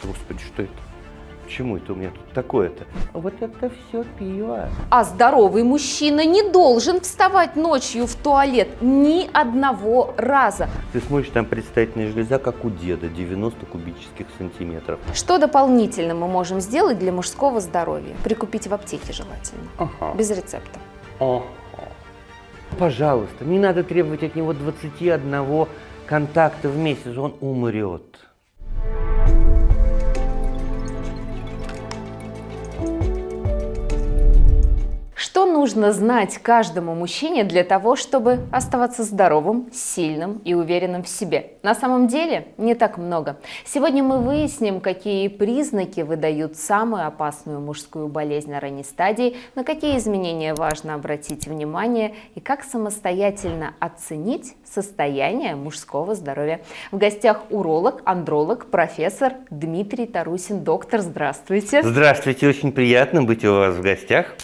Господи, что это? Почему это у меня тут такое-то? Вот это все пиво. А здоровый мужчина не должен вставать ночью в туалет ни одного раза. Ты смотришь, там предстательная железа, как у деда, 90 кубических сантиметров. Что дополнительно мы можем сделать для мужского здоровья? Прикупить в аптеке желательно, без рецепта. Пожалуйста, не надо требовать от него 21 контакта в месяц, он умрет. Что нужно знать каждому мужчине для того, чтобы оставаться здоровым, сильным и уверенным в себе? На самом деле не так много. Сегодня мы выясним, какие признаки выдают самую опасную мужскую болезнь на ранней стадии, на какие изменения важно обратить внимание и как самостоятельно оценить состояние мужского здоровья. В гостях уролог, андролог, профессор Дмитрий Тарусин. Доктор, здравствуйте. Здравствуйте, очень приятно быть у вас в гостях.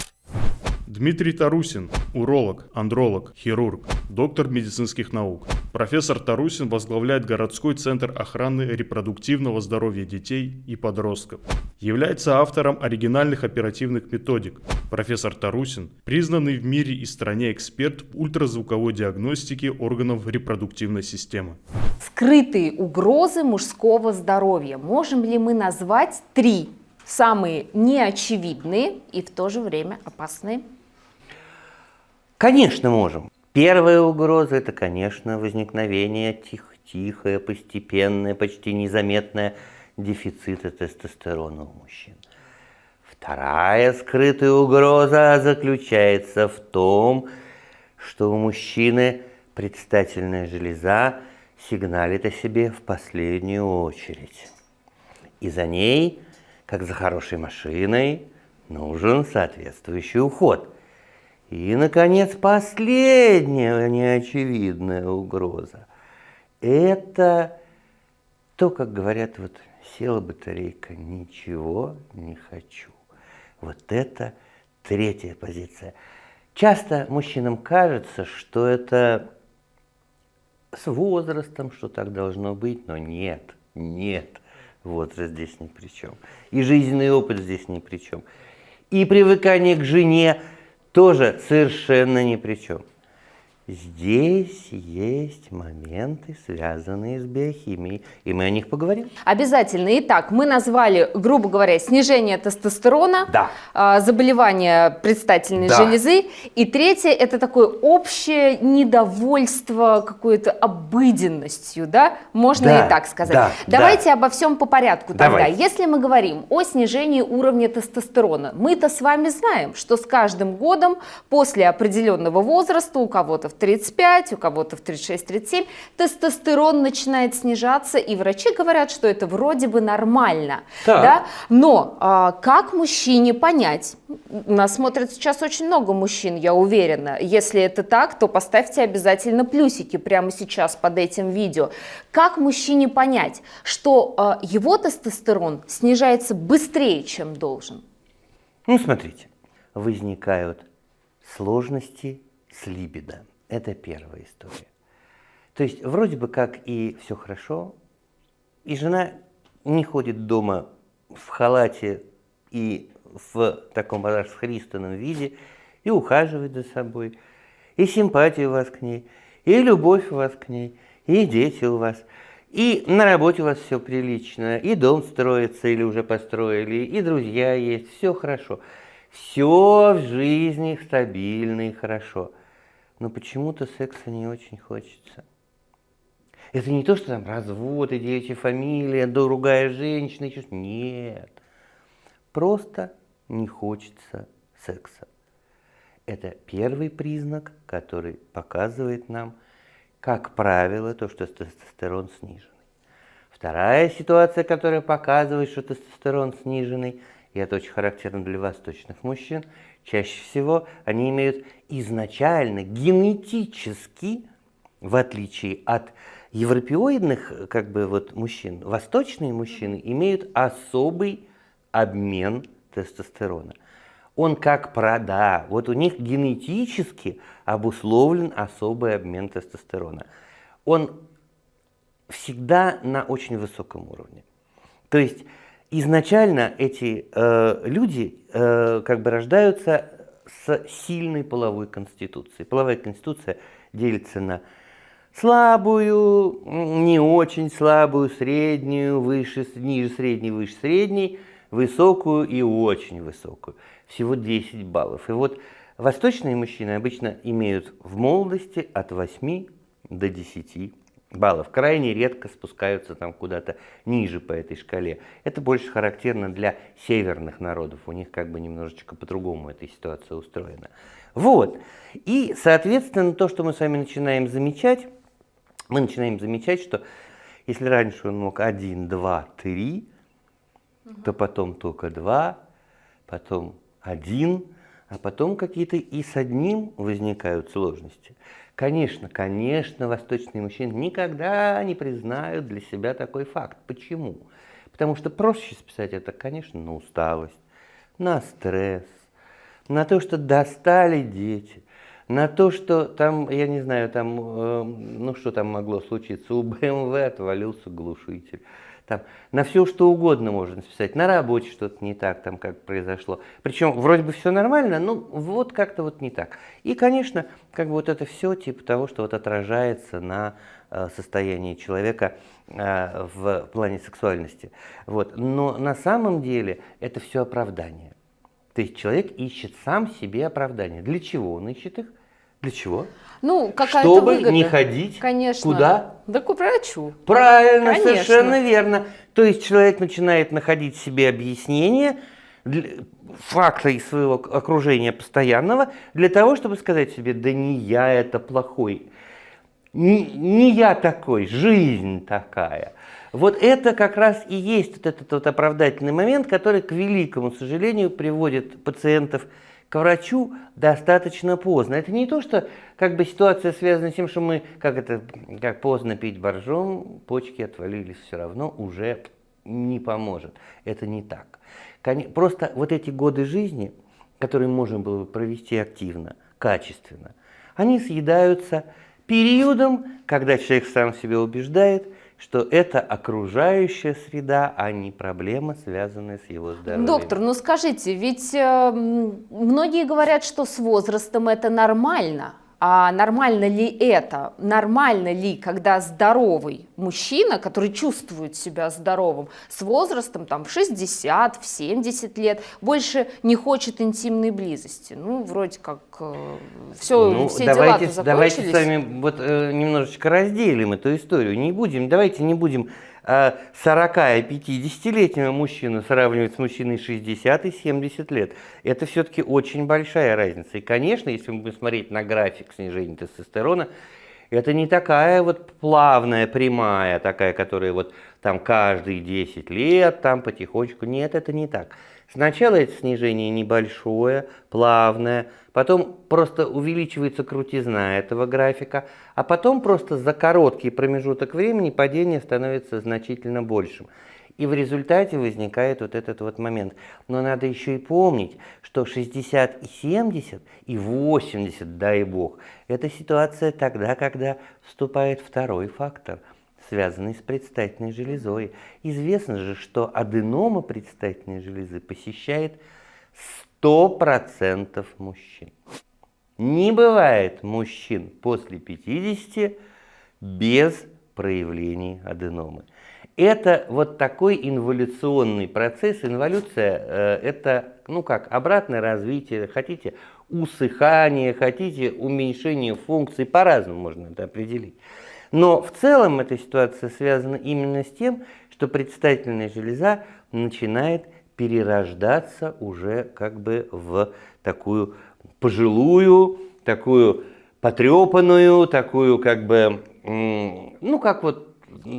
Дмитрий Тарусин – уролог, андролог, хирург, доктор медицинских наук. Профессор Тарусин возглавляет городской центр охраны репродуктивного здоровья детей и подростков. Является автором оригинальных оперативных методик. Профессор Тарусин – признанный в мире и стране эксперт в ультразвуковой диагностике органов репродуктивной системы. Скрытые угрозы мужского здоровья. Можем ли мы назвать 3 самые неочевидные и в то же время опасные? Конечно, можем. Первая угроза – это, конечно, возникновение тихое, постепенное, почти незаметное дефицита тестостерона у мужчин. Вторая скрытая угроза заключается в том, что у мужчины предстательная железа сигналит о себе в последнюю очередь. И за ней, как за хорошей машиной, нужен соответствующий уход. И, наконец, последняя неочевидная угроза – это то, как говорят, вот села батарейка, ничего не хочу. Вот это третья позиция. Часто мужчинам кажется, что это с возрастом, что так должно быть, но нет. Возраст здесь ни при чем. И жизненный опыт здесь ни при чем. И привыкание к жене тоже совершенно ни при чем. Здесь есть моменты, связанные с биохимией, и мы о них поговорим. Обязательно. Итак, мы назвали, грубо говоря, снижение тестостерона, заболевание предстательной железы. И третье – это такое общее недовольство какой-то обыденностью, да? Можно и так сказать. Давайте обо всем по порядку тогда. Если мы говорим о снижении уровня тестостерона, мы-то с вами знаем, что с каждым годом после определенного возраста, у кого-то в 35, у кого-то в 36-37, тестостерон начинает снижаться, и врачи говорят, что это вроде бы нормально. Да? Но как мужчине понять? Нас смотрит сейчас очень много мужчин, я уверена. Если это так, то поставьте обязательно плюсики прямо сейчас под этим видео. Как мужчине понять, что его тестостерон снижается быстрее, чем должен? Ну, смотрите, возникают сложности с либидо. Это первая история. То есть вроде бы как и все хорошо, и жена не ходит дома в халате и в таком расхристанном виде, и ухаживает за собой, и симпатия у вас к ней, и любовь у вас к ней, и дети у вас, и на работе у вас все прилично, и дом строится или уже построили, и друзья есть, все хорошо. Все в жизни стабильно и хорошо. Но почему-то секса не очень хочется. Это не то, что там развод, и девичья фамилия, другая женщина, еще что-то. Нет. Просто не хочется секса. Это первый признак, который показывает нам, как правило, то, что тестостерон сниженный. Вторая ситуация, которая показывает, что тестостерон сниженный, и это очень характерно для восточных мужчин, чаще всего они имеют изначально генетически, в отличие от европеоидных мужчин, восточные мужчины имеют особый обмен тестостерона. Он вот у них генетически обусловлен особый обмен тестостерона. Он всегда на очень высоком уровне. То есть изначально эти люди как бы рождаются с сильной половой конституцией. Половая конституция делится на слабую, не очень слабую, среднюю, выше, ниже средней, выше средней, высокую и очень высокую. Всего 10 баллов. И вот восточные мужчины обычно имеют в молодости от 8 до 10 баллов. Крайне редко спускаются там куда-то ниже по этой шкале. Это больше характерно для северных народов. У них как бы немножечко по-другому эта ситуация устроена. Вот. И, соответственно, то, что мы с вами начинаем замечать, мы начинаем замечать, что если раньше он мог 1, 2, 3, то потом только 2, потом 1, а потом какие-то и с одним возникают сложности. Конечно, восточные мужчины никогда не признают для себя такой факт. Почему? Потому что проще списать это, конечно, на усталость, на стресс, на то, что достали дети, на то, что там, я не знаю, там, ну что там могло случиться, у БМВ отвалился глушитель. Там, на все что угодно можно списать, на работе что-то не так, там как произошло. Причем вроде бы все нормально, но вот как-то вот не так. И, конечно, как бы вот это все типа того, что вот отражается на состоянии человека в плане сексуальности. Вот. Но на самом деле это все оправдание. То есть человек ищет сам себе оправдание. Для чего он ищет их? Для чего? Ну, какая-то чтобы выгода. не ходить Конечно. Куда? Да к врачу. Правильно, Конечно. совершенно верно. То есть человек начинает находить себе объяснение, факта из своего окружения постоянного, для того, чтобы сказать себе, да не я это плохой, не я такой, жизнь такая. Вот это как раз и есть вот этот вот оправдательный момент, который, к великому сожалению, приводит пациентов к врачу достаточно поздно. Это не то, что как бы ситуация связана с тем, что мы, как поздно пить боржом, почки отвалились, все равно уже не поможет. Это не так. Просто вот эти годы жизни, которые можно было бы провести активно, качественно, они съедаются периодом, когда человек сам себя убеждает, что это окружающая среда, а не проблема, связанная с его здоровьем. Доктор, ну скажите, ведь многие говорят, что с возрастом это нормально. А нормально ли это? Нормально ли, когда здоровый мужчина, который чувствует себя здоровым, с возрастом там, в 60, в 70 лет, больше не хочет интимной близости? Ну, вроде как все дела-то закончились. Давайте с вами вот немножечко разделим эту историю. Давайте не будем 40 и 50-летнего мужчину сравнивать с мужчиной 60 и 70 лет. Это все-таки очень большая разница. И, конечно, если мы будем смотреть на график снижения тестостерона, это не такая вот плавная, прямая, такая, которая вот там каждые 10 лет там потихонечку. Нет, это не так. Сначала это снижение небольшое, плавное, потом просто увеличивается крутизна этого графика, а потом просто за короткий промежуток времени падение становится значительно большим. И в результате возникает вот этот вот момент. Но надо еще и помнить, что 60 и 70 и 80, дай бог, это ситуация тогда, когда вступает второй фактор, связанный с предстательной железой. Известно же, что аденома предстательной железы посещает 100% мужчин. Не бывает мужчин после 50 без проявлений аденомы. Это вот такой инволюционный процесс. Инволюция – это, обратное развитие, хотите усыхание, хотите уменьшение функций, по-разному можно это определить. Но в целом эта ситуация связана именно с тем, что предстательная железа начинает перерождаться уже как бы в такую пожилую, такую потрепанную, такую как бы, как вот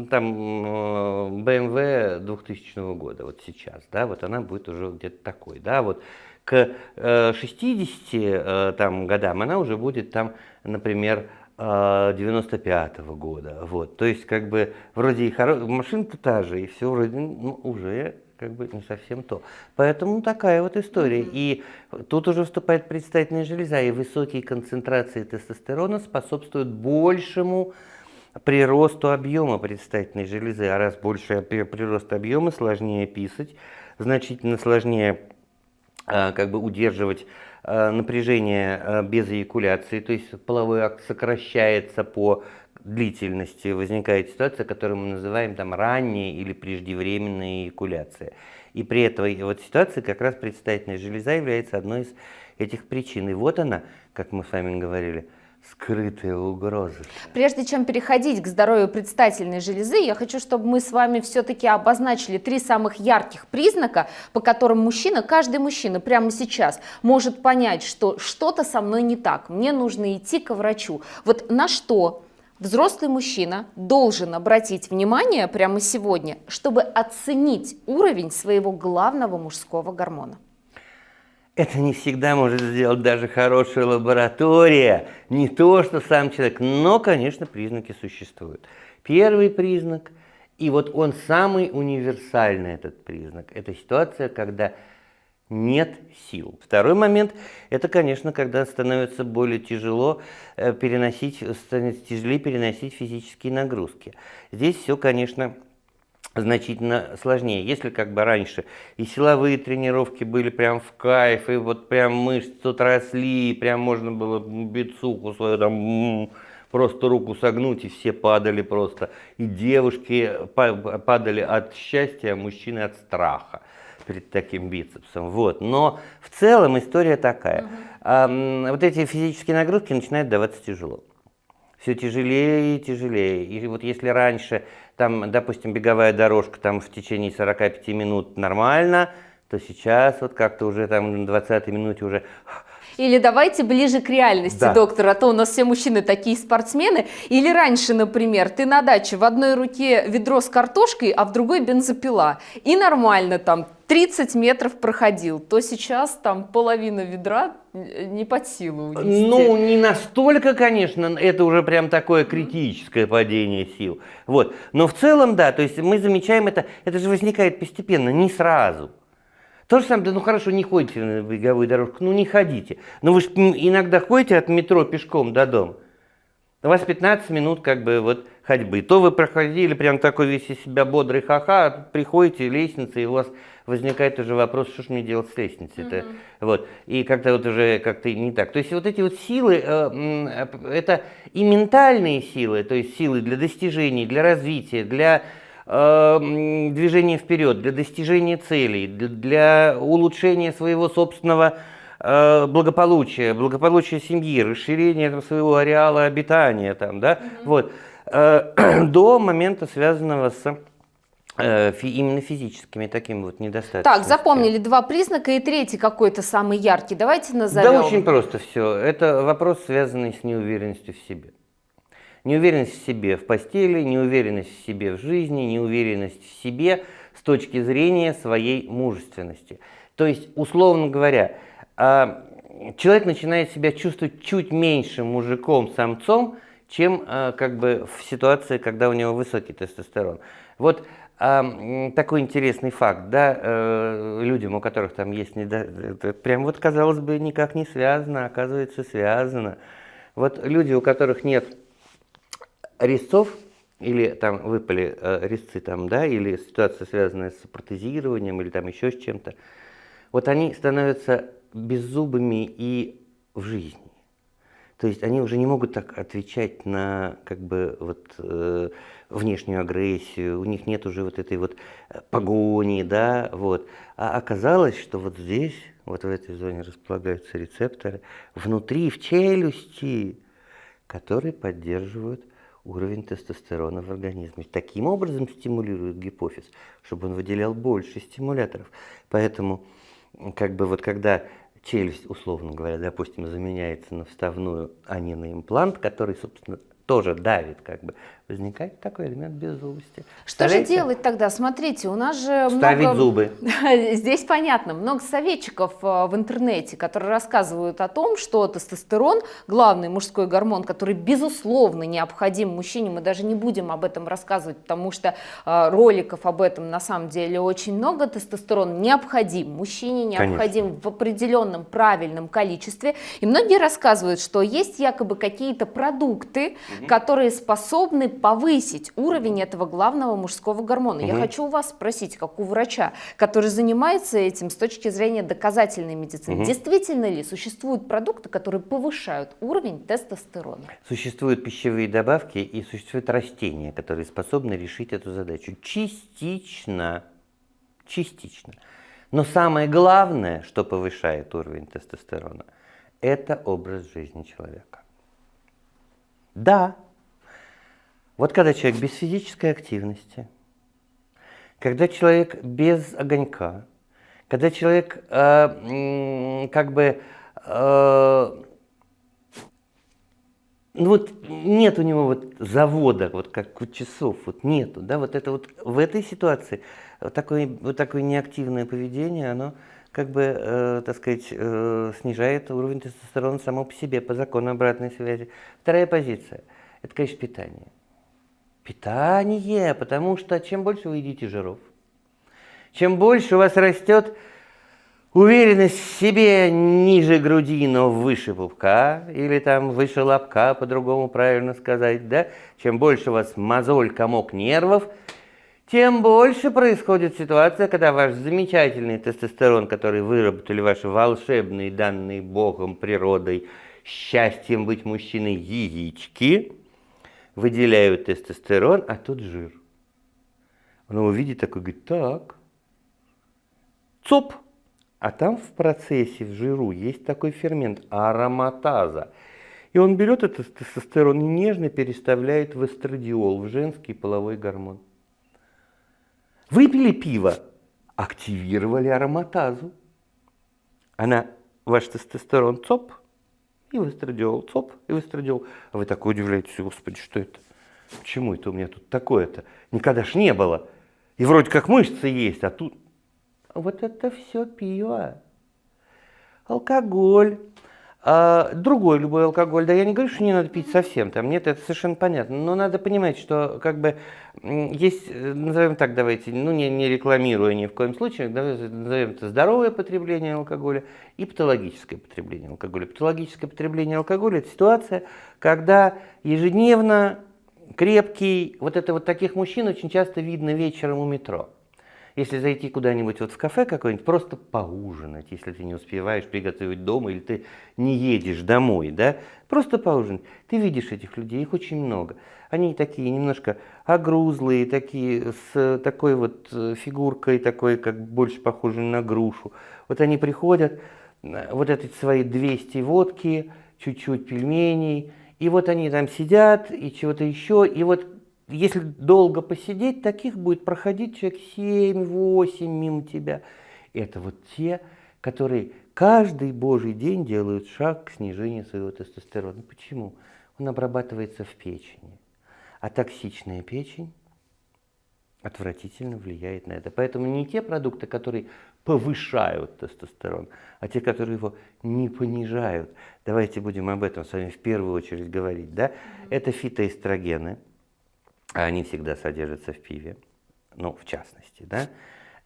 там BMW 2000 года, вот сейчас, да, вот она будет уже где-то такой, да, вот к 60 там, годам она уже будет там, например, 95-го года, вот, то есть как бы вроде и машина-то та же, и все вроде, уже как бы не совсем то. Поэтому такая вот история. И тут уже вступает предстательная железа, и высокие концентрации тестостерона способствуют большему приросту объема предстательной железы. А раз больше прирост объема, сложнее писать, значительно сложнее как бы удерживать напряжение без эякуляции, то есть половой акт сокращается по длительности, возникает ситуация, которую мы называем там ранняя или преждевременная эякуляция. И при этой вот ситуации как раз предстательная железа является одной из этих причин. И вот она, как мы с вами говорили, скрытые угрозы. Прежде чем переходить к здоровью предстательной железы, я хочу, чтобы мы с вами все-таки обозначили 3 самых ярких признака, по которым мужчина, каждый мужчина прямо сейчас может понять, что что-то со мной не так, мне нужно идти к врачу. Вот на что взрослый мужчина должен обратить внимание прямо сегодня, чтобы оценить уровень своего главного мужского гормона? Это не всегда может сделать даже хорошая лаборатория, не то что сам человек, но, конечно, признаки существуют. Первый признак, и вот он самый универсальный, этот признак, это ситуация, когда нет сил. Второй момент, это, конечно, когда становится более тяжело становится тяжелее переносить физические нагрузки. Здесь все, конечно, значительно сложнее. Если как бы раньше и силовые тренировки были прям в кайф, и вот прям мышцы тут росли, и прям можно было бицуху свою там просто руку согнуть, и все падали просто. И девушки падали от счастья, а мужчины от страха перед таким бицепсом. Вот. Но в целом история такая. Вот эти физические нагрузки начинают даваться тяжело. Все тяжелее и тяжелее. И вот если раньше, там, допустим, беговая дорожка там, в течение 45 минут нормально, то сейчас вот как-то уже там на 20-й минуте уже... Или давайте ближе к реальности, да. Доктор, а то у нас все мужчины такие спортсмены. Или раньше, например, ты на даче в одной руке ведро с картошкой, а в другой бензопила. И нормально там 30 метров проходил. То сейчас там половина ведра не под силу унести. Ну, не настолько, конечно, это уже прям такое критическое падение сил. Вот. Но в целом, да, то есть мы замечаем это же возникает постепенно, не сразу. То же самое, да ну хорошо, не ходите на беговую дорожку, ну не ходите. Но вы же иногда ходите от метро пешком до дома. У вас 15 минут как бы вот ходьбы. То вы проходили прям такой весь из себя бодрый ха-ха, приходите, лестница, и у вас возникает уже вопрос, что же мне делать с лестницей-то. Вот. И как-то вот уже как-то не так. То есть вот эти вот силы, это и ментальные силы, то есть силы для достижений, для развития, для движения вперед, для достижения целей, для улучшения своего собственного благополучия семьи, расширения своего ареала обитания, там, да, вот, до момента, связанного с именно физическими такими вот недостатками. Так, запомнили 2 признака и третий какой-то самый яркий. Давайте назовем. Да, очень просто все. Это вопрос, связанный с неуверенностью в себе. Неуверенность в себе в постели, неуверенность в себе в жизни, неуверенность в себе с точки зрения своей мужественности. То есть, условно говоря, человек начинает себя чувствовать чуть меньше мужиком-самцом, чем как бы в ситуации, когда у него высокий тестостерон. Вот такой интересный факт, да, людям, у которых там есть прям вот, казалось бы, никак не связано, оказывается, связано. Вот люди, у которых нет резцов, или там выпали резцы, там, да, или ситуация, связанная с протезированием, или там еще с чем-то, вот они становятся беззубыми и в жизни. То есть они уже не могут так отвечать на как бы вот внешнюю агрессию, у них нет уже вот этой вот погони, да, вот. А оказалось, что вот здесь, вот в этой зоне располагаются рецепторы внутри, в челюсти, которые поддерживают уровень тестостерона в организме. Таким образом стимулирует гипофиз, чтобы он выделял больше стимуляторов. Поэтому, как бы вот когда челюсть, условно говоря, допустим, заменяется на вставную, а не на имплант, который, собственно, тоже давит, как бы, возникает такой элемент беззубости. Что же делать тогда? Смотрите, у нас же ставить зубы. Здесь понятно, много советчиков в интернете, которые рассказывают о том, что тестостерон, главный мужской гормон, который безусловно необходим мужчине, мы даже не будем об этом рассказывать, потому что роликов об этом на самом деле очень много. Тестостерон необходим мужчине, необходим в определенном правильном количестве. И многие рассказывают, что есть якобы какие-то продукты, которые способны повысить уровень этого главного мужского гормона. Я хочу у вас спросить, как у врача, который занимается этим с точки зрения доказательной медицины, действительно ли существуют продукты, которые повышают уровень тестостерона? Существуют пищевые добавки и существуют растения, которые способны решить эту задачу частично. Частично. Но самое главное, что повышает уровень тестостерона, это образ жизни человека. Да, вот когда человек без физической активности, когда человек без огонька, когда человек ну вот нет у него вот завода, вот как у часов, вот нету, да, вот это вот в этой ситуации вот такое неактивное поведение, оно как бы, так сказать, снижает уровень тестостерона само по себе, по закону обратной связи. Вторая позиция – это, конечно, питание. Питание, потому что чем больше вы едите жиров, чем больше у вас растет уверенность в себе ниже груди, но выше пупка, или там выше лобка, по-другому правильно сказать, да? Чем больше у вас мозоль, комок нервов, тем больше происходит ситуация, когда ваш замечательный тестостерон, который выработали ваши волшебные, данные Богом, природой, счастьем быть мужчиной яички, выделяют тестостерон, а тут жир. Он его видит такой, говорит, так, ЦОП. А там в процессе, в жиру, есть такой фермент ароматаза. И он берет этот тестостерон и нежно переставляет в эстрадиол, в женский половой гормон. Выпили пиво, активировали ароматазу. Она, ваш тестостерон, ЦОП, и в эстрадиол, ЦОп, и в эстрадиол. А вы так удивляетесь, господи, что это? Почему это у меня тут такое-то? Никогда ж не было. И вроде как мышцы есть, а тут... Вот это все пиво. Алкоголь. Другой любой алкоголь. Да я не говорю, что не надо пить совсем. Там нет, это совершенно понятно. Но надо понимать, что как бы есть, назовем так, давайте, ну не рекламируя ни в коем случае, назовем это здоровое потребление алкоголя и патологическое потребление алкоголя. Патологическое потребление алкоголя – это ситуация, когда ежедневно крепкий, вот это вот таких мужчин очень часто видно вечером у метро. Если зайти куда-нибудь вот в кафе какое-нибудь, просто поужинать, если ты не успеваешь приготовить дома или ты не едешь домой, да, просто поужинать. Ты видишь этих людей, их очень много. Они такие немножко огрузлые, такие с такой вот фигуркой, такой как больше похожей на грушу. Вот они приходят, вот эти свои 200 водки, чуть-чуть пельменей, и вот они там сидят и чего-то еще, и вот если долго посидеть, таких будет проходить человек 7-8 мимо тебя. Это вот те, которые каждый божий день делают шаг к снижению своего тестостерона. Почему? Он обрабатывается в печени. А токсичная печень отвратительно влияет на это. Поэтому не те продукты, которые повышают тестостерон, а те, которые его не понижают. Давайте будем об этом с вами в первую очередь говорить. Да? Это фитоэстрогены. Они всегда содержатся в пиве, ну, в частности, да.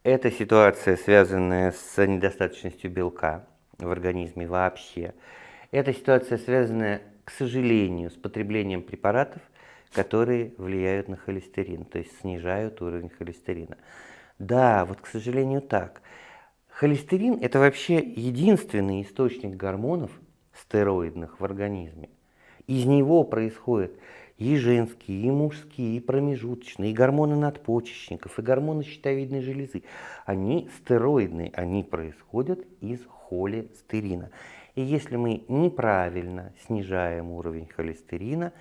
Это ситуация, связанная с недостаточностью белка в организме вообще. Это ситуация, связанная, к сожалению, с потреблением препаратов, которые влияют на холестерин, то есть снижают уровень холестерина. Да, вот, к сожалению, так. Холестерин – это вообще единственный источник гормонов стероидных в организме. Из него происходит и женские, и мужские, и промежуточные, и гормоны надпочечников, и гормоны щитовидной железы. Они стероидные, они происходят из холестерина. И если мы неправильно снижаем уровень холестерина,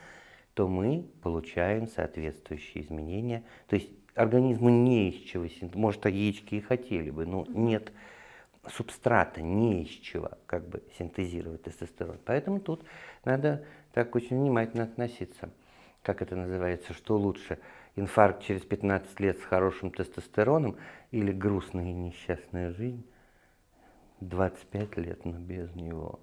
то мы получаем соответствующие изменения. То есть организму не из чего, может, яички и хотели бы, но нет субстрата, не из чего как бы синтезировать тестостерон. Поэтому тут надо так очень внимательно относиться. Как это называется, что лучше, инфаркт через 15 лет с хорошим тестостероном или грустная и несчастная жизнь 25 лет, но без него.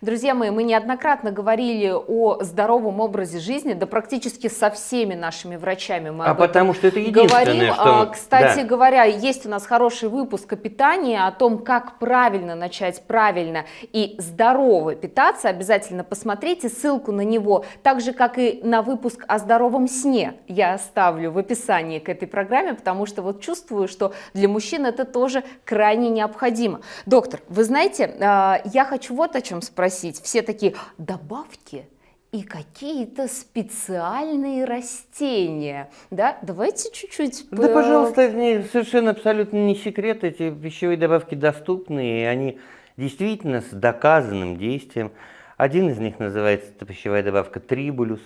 Друзья мои, мы неоднократно говорили о здоровом образе жизни, да практически со всеми нашими врачами мы об этом потому что это единственное, говорим. что... Кстати Да. говоря, есть у нас хороший выпуск о питании, о том, как правильно начать правильно и здорово питаться. Обязательно посмотрите ссылку на него, так же, как и на выпуск о здоровом сне. Я оставлю в описании к этой программе, потому что вот чувствую, что для мужчин это тоже крайне необходимо. Доктор, вы знаете, я хочу вот о чем спросить. Все такие: добавьте и какие-то специальные растения, да? Давайте чуть-чуть... Да, пожалуйста, это совершенно абсолютно не секрет. Эти пищевые добавки доступны, и они действительно с доказанным действием. Один из них называется пищевая добавка Трибулюс.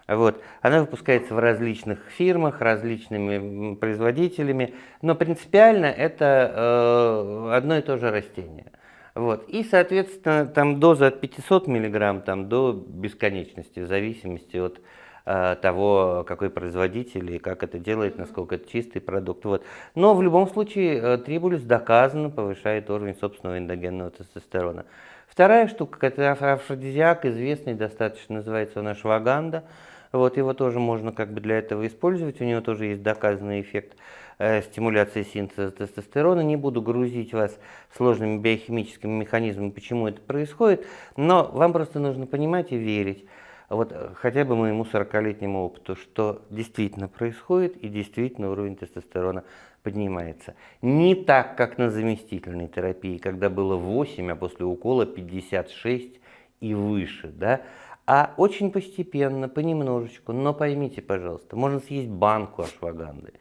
Вот. Она выпускается в различных фирмах, различными производителями, но принципиально это одно и то же растение. Вот. И, соответственно, там доза от 500 мг там, до бесконечности, в зависимости от того, какой производитель и как это делает, насколько это чистый продукт. Вот. Но в любом случае Трибулюс доказанно повышает уровень собственного эндогенного тестостерона. Вторая штука, это афродизиак, известный достаточно, называется он ашваганда. Вот, его тоже можно как бы для этого использовать, у него тоже есть доказанный эффект стимуляции синтеза тестостерона. Не буду грузить вас сложными биохимическими механизмами, почему это происходит, но вам просто нужно понимать и верить, вот хотя бы моему 40-летнему опыту, что действительно происходит и действительно уровень тестостерона поднимается. Не так, как на заместительной терапии, когда было 8, а после укола 56 и выше, да? А очень постепенно, понемножечку. Но поймите, пожалуйста, можно съесть банку ашваганды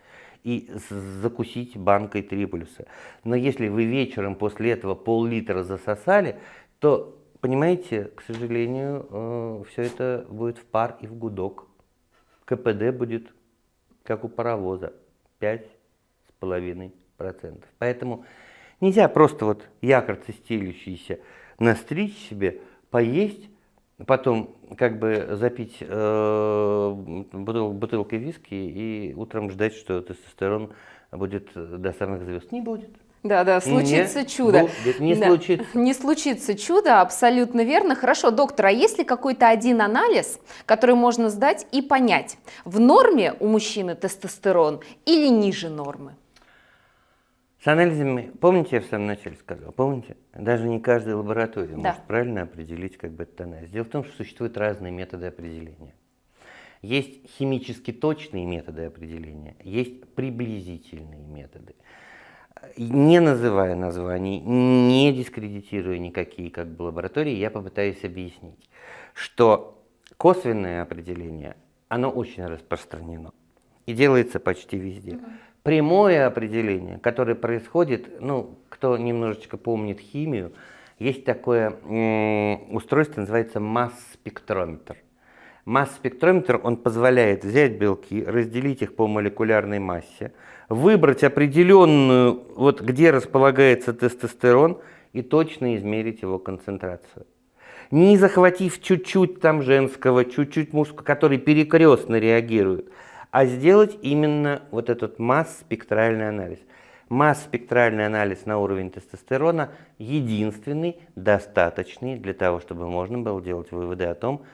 и закусить банкой Трибулюса. Но если вы вечером после этого пол-литра засосали, то, понимаете, к сожалению, все это будет в пар и в гудок. КПД будет, как у паровоза, 5,5%. Поэтому нельзя просто вот якорцы стелющиеся настричь себе, поесть, потом как бы запить бутылкой виски и утром ждать, что тестостерон будет до самых звезд. Не будет. Да, случится чудо. Не случится. Не случится чудо, абсолютно верно. Хорошо, доктор, а есть ли какой-то один анализ, который можно сдать и понять, в норме у мужчины тестостерон или ниже нормы? С анализами, помните, я в самом начале сказал, помните? Даже не каждая лаборатория может правильно определить как бы этот анализ. Дело в том, что существуют разные методы определения. Есть химически точные методы определения, есть приблизительные методы. Не называя названий, не дискредитируя никакие как бы лаборатории, я попытаюсь объяснить, что косвенное определение, оно очень распространено и делается почти везде. Прямое определение, которое происходит, ну, кто немножечко помнит химию, есть такое устройство, называется масс-спектрометр. Масс-спектрометр, он позволяет взять белки, разделить их по молекулярной массе, выбрать определенную, вот где располагается тестостерон, и точно измерить его концентрацию. Не захватив чуть-чуть там женского, чуть-чуть мужского, который перекрестно реагирует, а сделать именно вот этот масс-спектральный анализ. Масс-спектральный анализ на уровень тестостерона единственный, достаточный для того, чтобы можно было делать выводы о том,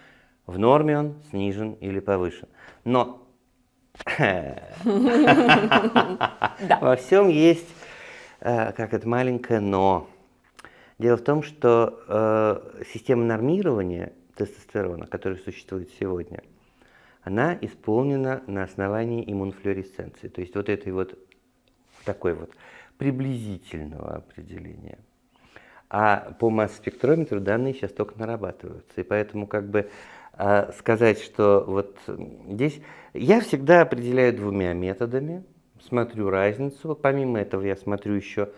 в норме он, снижен или повышен. Но во всем есть как это маленькое но. Дело в том, что система нормирования тестостерона, которая существует сегодня, она исполнена на основании иммунофлюоресценции, то есть вот этой вот такой вот приблизительного определения. А по масс-спектрометру данные сейчас только нарабатываются, и поэтому как бы сказать, что вот здесь я всегда определяю двумя методами, смотрю разницу, помимо этого я смотрю еще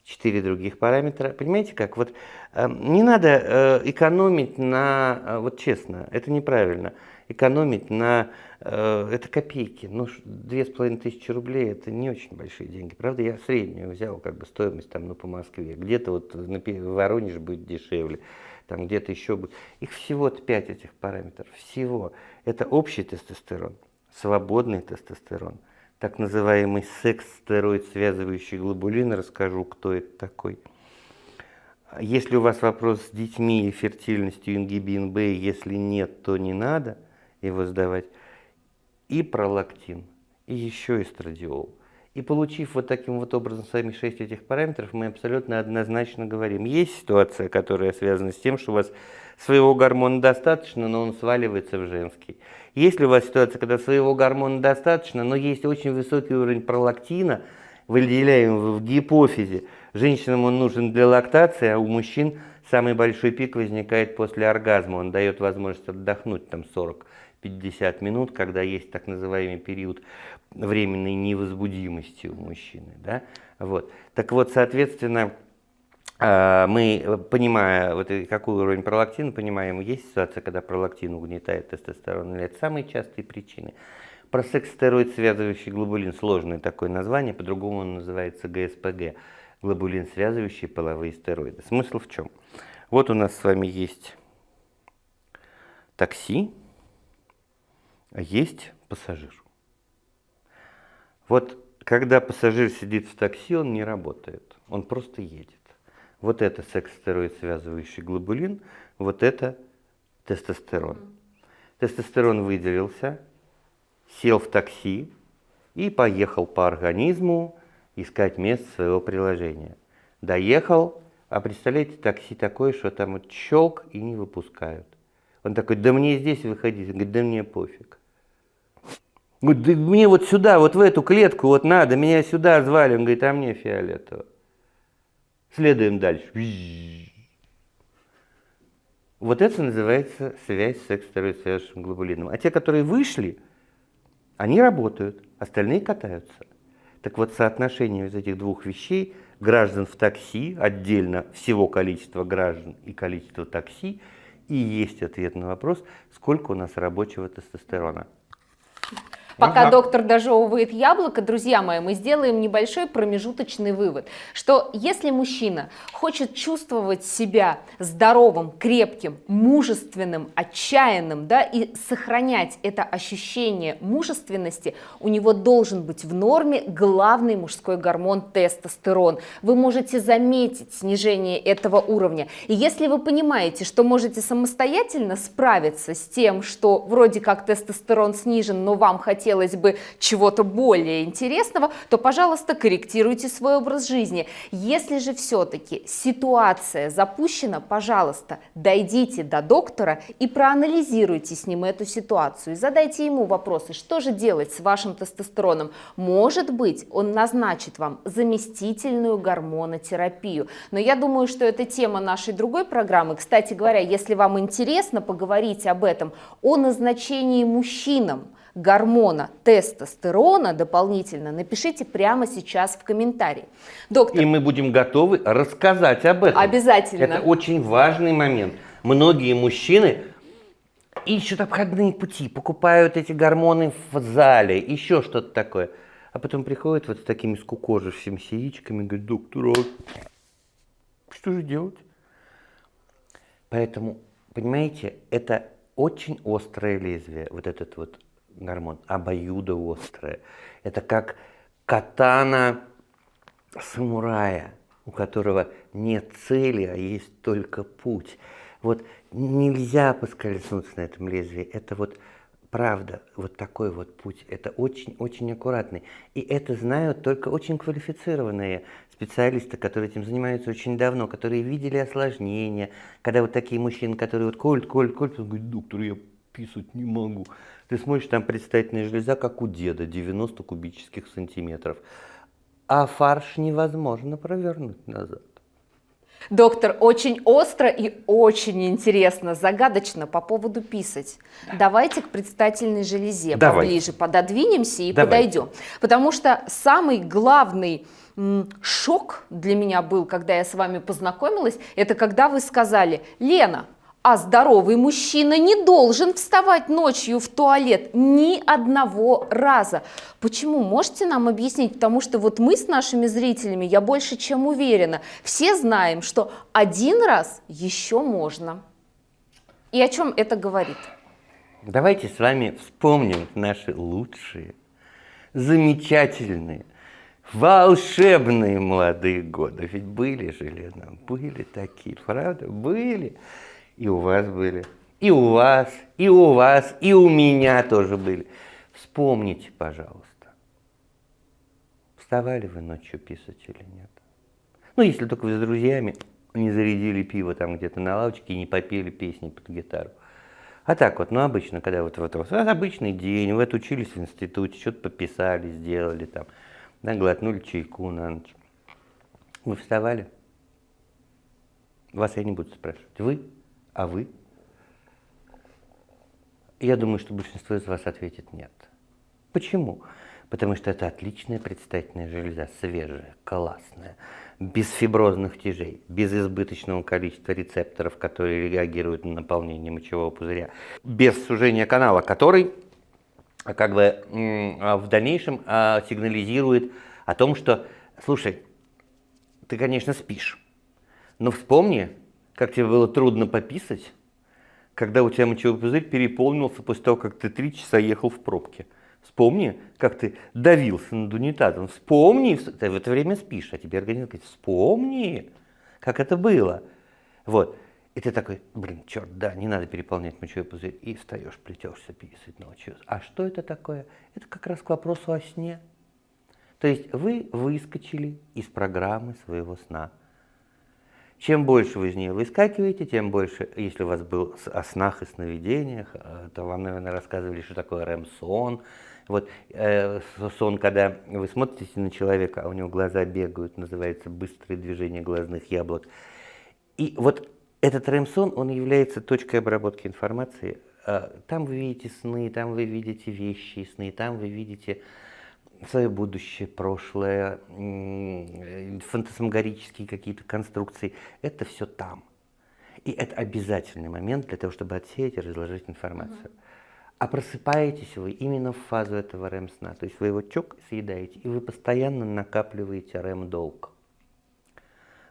4 других параметра. Понимаете как? Вот не надо экономить на, вот честно, это неправильно, экономить на, это копейки, ну 2500 рублей это не очень большие деньги, правда, я среднюю взял, как бы стоимость там, ну по Москве, где-то вот в Воронеже будет дешевле, там где-то еще будет, их всего-то 5 этих параметров, всего, это общий тестостерон, свободный тестостерон, так называемый секс-стероид, связывающий глобулин, расскажу, кто это такой. Если у вас вопрос с детьми и фертильностью, ингибин Б, если нет, то не надо его сдавать. И пролактин, и еще эстрадиол. И получив вот таким вот образом сами 6 этих параметров, мы абсолютно однозначно говорим, есть ситуация, которая связана с тем, что у вас своего гормона достаточно, но он сваливается в женский. Есть ли у вас ситуация, когда своего гормона достаточно, но есть очень высокий уровень пролактина, выделяемого в гипофизе, женщинам он нужен для лактации, а у мужчин самый большой пик возникает после оргазма, он дает возможность отдохнуть там 40-50 минут, когда есть так называемый период временной невозбудимости у мужчины. Да? Вот. Так вот, соответственно, мы, понимая, вот, какой уровень пролактина, понимаем, есть ситуация, когда пролактин угнетает тестостерон, или это самые частые причины. Просекстероид связывающий глобулин, сложное такое название, по-другому он называется ГСПГ, глобулин связывающий половые стероиды. Смысл в чем? Вот у нас с вами есть такси, а есть пассажир. Вот когда пассажир сидит в такси, он не работает, он просто едет. Вот это сексостероид связывающий глобулин, вот это тестостерон. Тестостерон выделился, сел в такси и поехал по организму искать место своего приложения. Доехал, а представляете, такси такое, что там вот щелк и не выпускают. Он такой, да мне здесь выходить, он говорит, да мне пофиг. Говорит, да мне вот сюда, вот в эту клетку вот надо, меня сюда звали. Он говорит, а мне фиолетово. Следуем дальше. Вот это называется связь с сексостероид связывающим глобулином. А те, которые вышли, они работают, остальные катаются. Так вот, соотношение из этих двух вещей, граждан в такси, отдельно всего количества граждан и количества такси, и есть ответ на вопрос, сколько у нас рабочего тестостерона. Пока доктор дожевывает яблоко, друзья мои, мы сделаем небольшой промежуточный вывод, что если мужчина хочет чувствовать себя здоровым, крепким, мужественным, отчаянным, да, и сохранять это ощущение мужественности, у него должен быть в норме главный мужской гормон тестостерон. Вы можете заметить снижение этого уровня. И если вы понимаете, что можете самостоятельно справиться с тем, что вроде как тестостерон снижен, но вам хотелось бы чего-то более интересного, то, пожалуйста, корректируйте свой образ жизни. Если же все-таки ситуация запущена, пожалуйста, дойдите до доктора и проанализируйте с ним эту ситуацию. И задайте ему вопросы, что же делать с вашим тестостероном. Может быть, он назначит вам заместительную гормонотерапию. Но я думаю, что это тема нашей другой программы. Кстати говоря, если вам интересно поговорить об этом, о назначении мужчинам гормона тестостерона дополнительно, напишите прямо сейчас в комментарии. Доктор. И мы будем готовы рассказать об этом. Обязательно. Это очень важный момент. Многие мужчины ищут обходные пути, покупают эти гормоны в зале, еще что-то такое. А потом приходят вот с такими скукожившимися яичками и говорят, доктор, а что же делать? Поэтому, понимаете, это очень острое лезвие, вот этот вот гормон, обоюдоострое. Это как катана самурая, у которого нет цели, а есть только путь. Вот нельзя поскользнуться на этом лезвии. Это вот правда, вот такой вот путь. Это очень-очень аккуратный. И это знают только очень квалифицированные специалисты, которые этим занимаются очень давно, которые видели осложнения. Когда вот такие мужчины, которые вот колют, он говорит, доктор, я писать не могу. Ты смотришь, там предстательная железа, как у деда, 90 кубических сантиметров. А фарш невозможно провернуть назад. Доктор, очень остро и очень интересно, загадочно по поводу писать. Давайте к предстательной железе поближе пододвинемся и подойдем. Потому что самый главный шок для меня был, когда я с вами познакомилась, это когда вы сказали, Лена, а здоровый мужчина не должен вставать ночью в туалет ни одного раза. Почему? Можете нам объяснить? Потому что вот мы с нашими зрителями, я больше чем уверена, все знаем, что один раз еще можно. И о чем это говорит? Давайте с вами вспомним наши лучшие, замечательные, Волшебные молодые годы. Ведь были же, Лена, были такие, правда? Были. И у вас были. И у вас, и у вас, и у меня тоже были. Вспомните, пожалуйста. Вставали вы ночью писать или нет? Ну, если только вы с друзьями не зарядили пиво там где-то на лавочке и не попели песни под гитару. А так вот, ну, обычно, когда вот обычный день, вы отучились в институте, что-то пописали, сделали там, да, глотнули чайку на ночь. Вы вставали? Вас я не буду спрашивать. Вы? А вы? Я думаю, что большинство из вас ответит нет. Почему? Потому что это отличная предстательная железа, свежая, классная, без фиброзных тяжей, без избыточного количества рецепторов, которые реагируют на наполнение мочевого пузыря, без сужения канала, который как бы в дальнейшем сигнализирует о том, что, слушай, ты, конечно, спишь, но вспомни, как тебе было трудно пописать, когда у тебя мочевой пузырь переполнился после того, как ты 3 часа ехал в пробке. Вспомни, как ты давился над унитазом. Вспомни, ты в это время спишь, а тебе организм говорит, вспомни, как это было. Вот. И ты такой, блин, черт, да, не надо переполнять мочевой пузырь. И встаешь, плетешься писать ночью. А что это такое? Это как раз к вопросу о сне. То есть вы выскочили из программы своего сна. Чем больше вы из нее выскакиваете, тем больше, если у вас был о снах и сновидениях, то вам, наверное, рассказывали, что такое REM-сон. Вот сон, когда вы смотрите на человека, а у него глаза бегают, называется быстрое движение глазных яблок. И вот этот REM-сон, он является точкой обработки информации. Там вы видите сны, там вы видите вещи и сны, там вы видите свое будущее, прошлое, фантасмагорические какие-то конструкции. Это все там. И это обязательный момент для того, чтобы отсеять и разложить информацию. А просыпаетесь вы именно в фазу этого REM-сна. То есть вы его чок съедаете, и вы постоянно накапливаете REM-долг.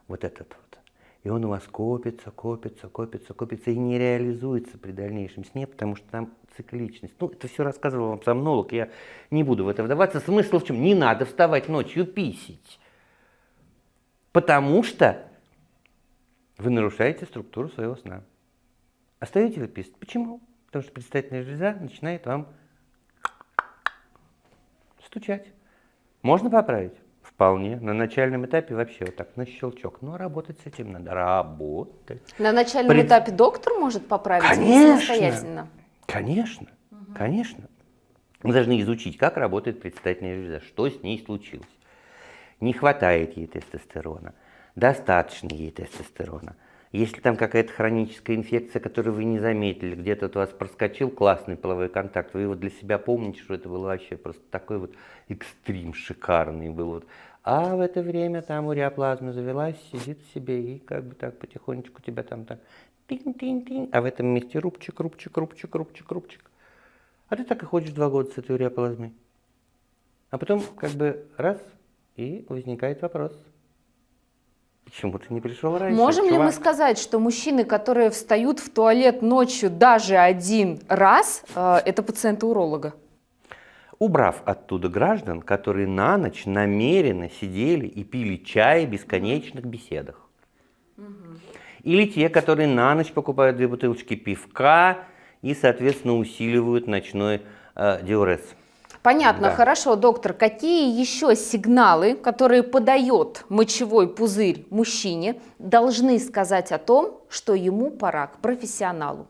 Вот этот вот. И он у вас копится, копится, копится, копится и не реализуется при дальнейшем сне, потому что там цикличность. Ну, это все рассказывал вам сомнолог, я не буду в это вдаваться. Смысл в чем? Не надо вставать ночью писать. Потому что вы нарушаете структуру своего сна. Остаете вы писать. Почему? Потому что предстательная железа начинает вам стучать. Можно поправить? Вполне. На начальном этапе вообще вот так, на щелчок. Но работать с этим надо. Работать. На начальном этапе доктор может поправить? Конечно. Самостоятельно? Конечно. Конечно. Мы должны изучить, как работает предстательная железа, что с ней случилось. Не хватает ей тестостерона, достаточно ей тестостерона. Если там какая-то хроническая инфекция, которую вы не заметили, где-то вот у вас проскочил классный половой контакт, вы его для себя помните, что это был вообще просто такой вот экстрим шикарный был. Вот. А в это время там уреоплазма завелась, сидит себе и как бы так потихонечку тебя там так тинь-тинь-тинь, а в этом месте рубчик, рубчик, рубчик, рубчик, рубчик. А ты так и ходишь 2 года с этой уреоплазмой. А потом как бы раз, и возникает вопрос. Почему ты не пришел раньше? Можем ли чувак? мы сказать, что мужчины, которые встают в туалет ночью даже 1 раз, это пациенты уролога? Убрав оттуда граждан, которые на ночь намеренно сидели и пили чай в бесконечных беседах. Или те, которые на ночь покупают 2 бутылочки пивка и, соответственно, усиливают ночной диурез. Понятно, Да. хорошо, доктор. Какие еще сигналы, которые подает мочевой пузырь мужчине, должны сказать о том, что ему пора к профессионалу?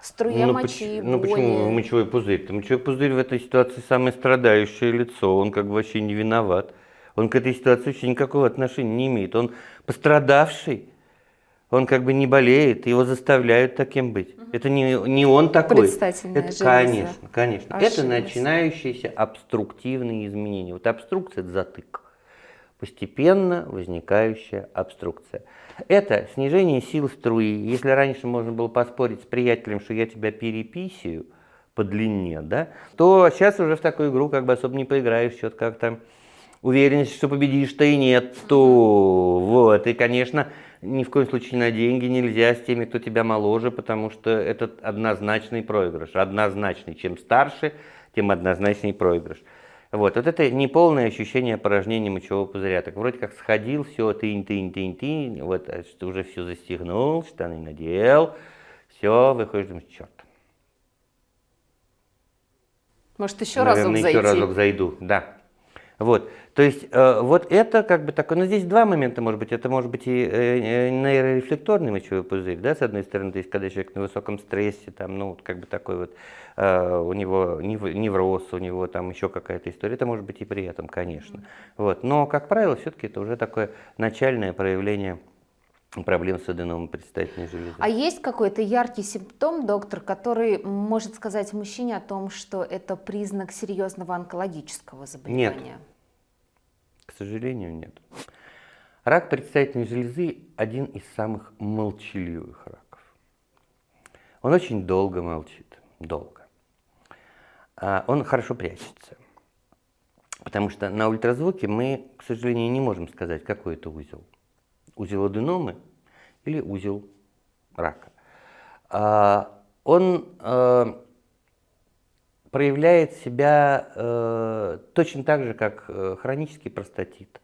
Струя мочи, Ну почему боли. мочевой пузырь? Мочевой пузырь в этой ситуации самое страдающее лицо. Он как бы вообще не виноват. Он к этой ситуации вообще никакого отношения не имеет. Он пострадавший. Он как бы не болеет, его заставляют таким быть. Это не он такой. Предстательная Это, железа. конечно, конечно. Это Ошиблась. начинающиеся обструктивные изменения. Вот обструкция – это затык. Постепенно возникающая обструкция. Это снижение сил струи. Если раньше можно было поспорить с приятелем, что я тебя переписью по длине, да, то сейчас уже в такую игру как бы особо не поиграешь, что-то как-то уверенность, что победишь-то и нету. Вот. И, конечно, ни в коем случае на деньги нельзя с теми, кто тебя моложе, потому что это однозначный проигрыш. Однозначный. Чем старше, тем однозначный проигрыш. Вот это неполное ощущение порожнения мочевого пузыря. Так вроде как сходил, все, тынь, вот что уже все застегнул, штаны надел, все, выходишь, думаешь, черт. Может, еще разок зайти? Еще разок зайду, да. Вот, то есть вот это как бы такое, но здесь два момента, может быть, это может быть и нейрорефлекторный мочевой пузырь, да, с одной стороны, то есть когда человек на высоком стрессе, там, ну, как бы такой вот, у него невроз, у него там еще какая-то история, это может быть и при этом, конечно, вот, но, как правило, все-таки это уже такое начальное проявление проблем с аденомой предстательной железы. А есть какой-то яркий симптом, доктор, который может сказать мужчине о том, что это признак серьезного онкологического заболевания? Нет. К сожалению, нет. Рак предстательной железы – один из самых молчаливых раков. Он очень долго молчит, долго. Он хорошо прячется, потому что на ультразвуке мы, к сожалению, не можем сказать, какой это узел. Узел аденомы или узел рака. Он проявляет себя точно так же, как хронический простатит.